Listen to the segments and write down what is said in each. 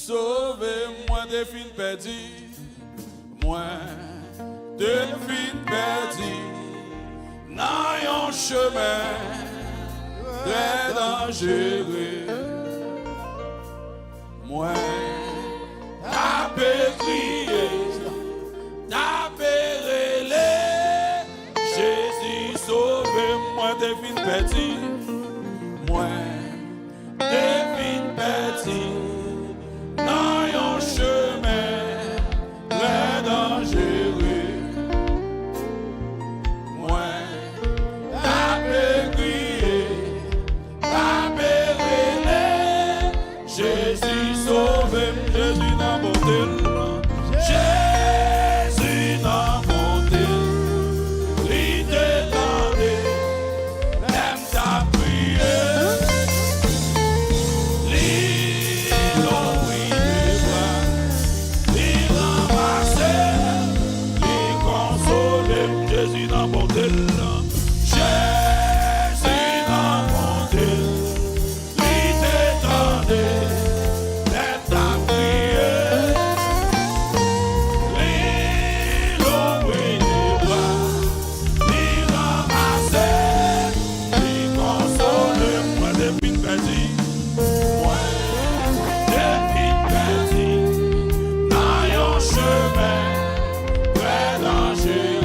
sauvé, moi de fin perdu, moi de fin perdu, dans un chemin très dangereux, moi t'as crié, t'as relé, Jésus sauvé, moi de fin perdu, moi de fin perdu. Dans un chemin très dangereux, moi, t'as crié, t'as relé, Jésus sauvé, Jésus dans mon tel, Jésus dans mon tel, il t'étendait, l'aime t'a prié. Jésus dans mon tel, Jésus dans mon tel, il t'étendait, l'aide à prier, il ouvrit les bras, il ramassait, il consolait, moi depuis petit, moi depuis petit, dans un chemin très dangereux.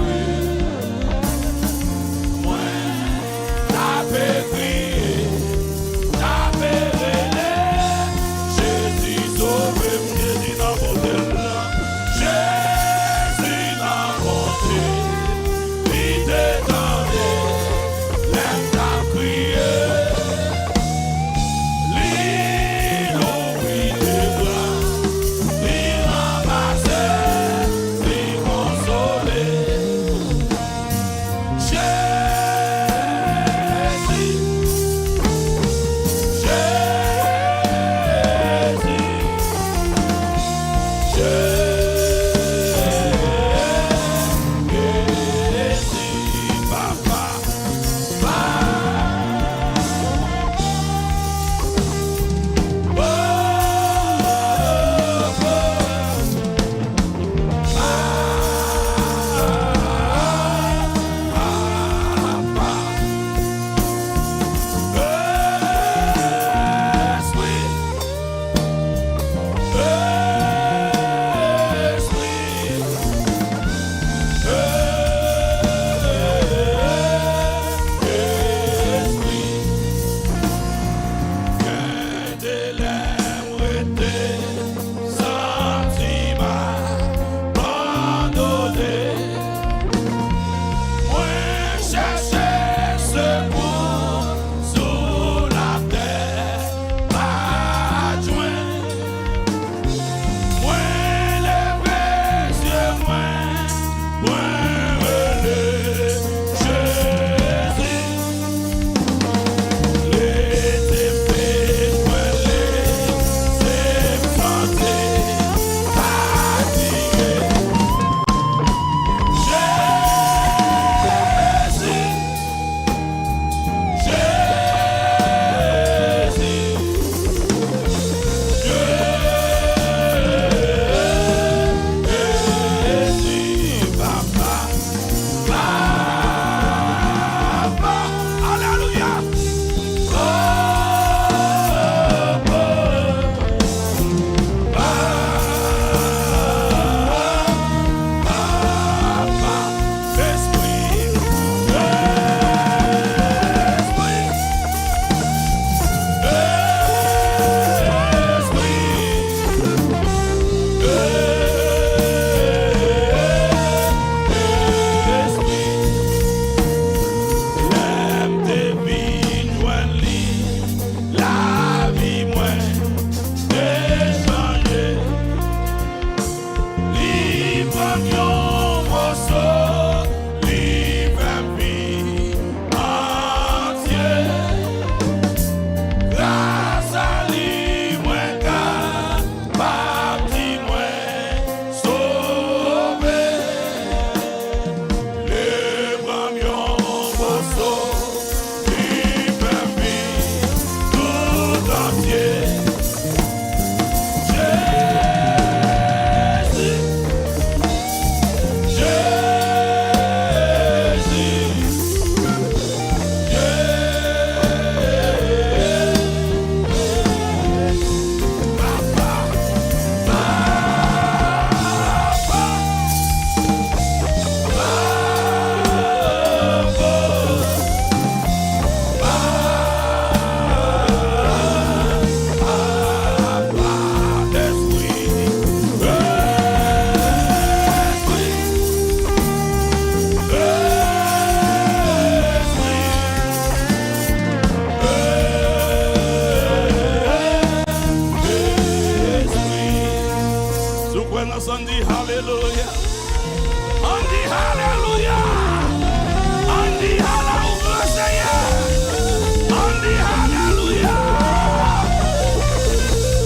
When I Sunday, hallelujah.